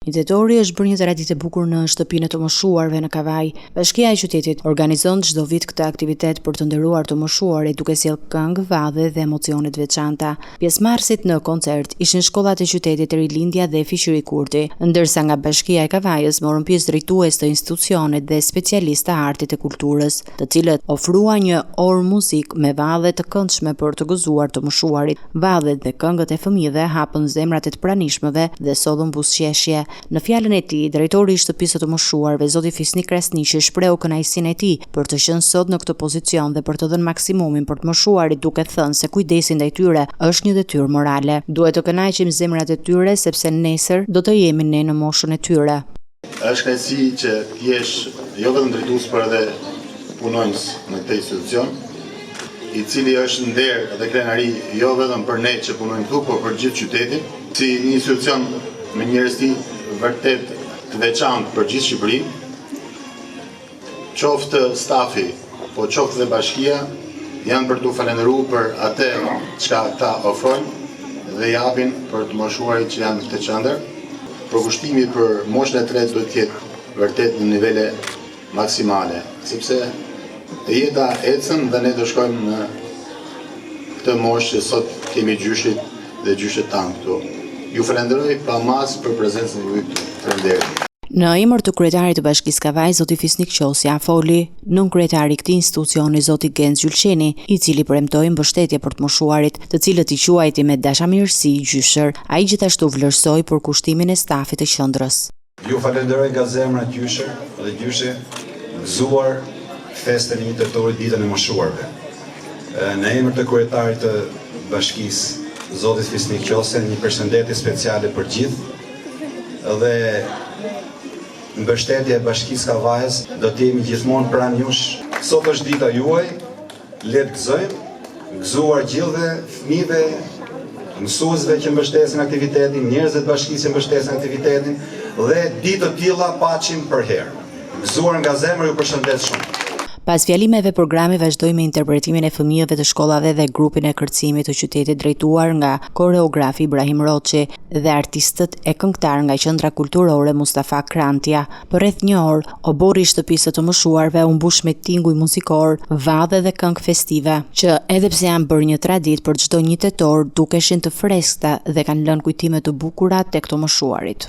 Një tetori është bërë një traditë e bukur në shtëpinë e të moshuarve në Kavaj. Bashkia e qytetit organizon çdo vit këtë aktivitet për të nderuar të moshuarit duke sjellë këngë, vadhe dhe emocione të veçanta. Pjesëmarrësit në koncert ishin shkollat e qytetit Rilindja dhe Fiqiri Kurti, ndërsa nga Bashkia e Kavajës morën pjesë drejtues të institucionet dhe specialistë të artit e kulturës, të cilët ofruan një orë muzikë me vadhe të këndshme për të gëzuar të moshuarit. Vadhet dhe këngët e fëmijëve hapën zemrat e të pranishmëve dhe sollën buzëqeshje. Në fjalën e tij, drejtori i shtëpisë të moshuarve, zoti Fisnik Krasniqi, shpreu kënaqësinë e tij për të qenë sot në këtë pozicion dhe për të dhënë maksimumin për të moshuarit, duke thënë se kujdesi ndaj tyre është një detyrë morale. Duhet të kënaqim zemrat e tyre sepse nesër do të jemi ne në moshën e tyre. Është kënaqësi që ti jesh jo vetëm drejtues, por edhe punonjës në këtë institucion, i cili është nder dhe krenari jo vetëm për ne që punojmë këtu, por për gjithë qytetin, si një institucion me njerëzi vërtet të veçantë për gjithë Shqipërinë. Qoftë stafi, po qoftë dhe bashkia, janë për t'u falendëruar për atë çka ata ofrojnë dhe japin për të moshuarit që janë në këtë qendër. Përkushtimi për moshën e tretë duhet të jetë vërtet në nivele maksimale, sepse jeta ecën dhe ne do shkojmë në këtë moshë që sot kemi gjyshit dhe gjyshet tanë këtu. Ju falenderoj pa mas për prezencën juaj këtu. Faleminderit. Në emër të kryetarit të Bashkisë Kavaj, zoti Fisnik Qosja, foli nën kryetari i këtij institucioni, zoti Genc Gjulqeni, i cili premtoi mbështetje për të moshuarit, të cilët i quajti me dashamirësi gjyshër. Ai gjithashtu vlerësoi përkushtimin e stafit të qendrës. Ju falenderoj nga zemra gjyshër dhe gjyshe gëzuar festën e një tetori, ditën e moshuarve. Në emër të kryetarit të Bashkisë, zotit Fisnik Qosja, një përshëndetje speciale për gjithë dhe mbështetja e Bashkisë Kavajës do të jemi gjithmonë pranë jush. Sot është dita juaj, le të gëzojmë, gëzuar gjithëve fëmijëve, mësuesve që mbështesin aktivitetin, njerëzve të bashkisë që mbështesin aktivitetin dhe ditë të tilla paçim për herë. Gëzuar nga zemra, ju përshëndet shumë. Pas fjalimeve, programi vazhdoi me interpretimin e fëmijëve të shkollave dhe grupin e kërcimit të qytetit drejtuar nga koreografi Ibrahim Roçi dhe artistët e këngëtar nga Qendra Kulturore Mustafa Krantja. Për rreth një orë, obori i shtëpisë të moshuarve u mbush me tinguj muzikor, vadhe dhe këngë festive, që edhe pse janë bërë një traditë për çdo një tetor, dukeshin të freskëta dhe kanë lënë kujtime të bukura tek të moshuarit.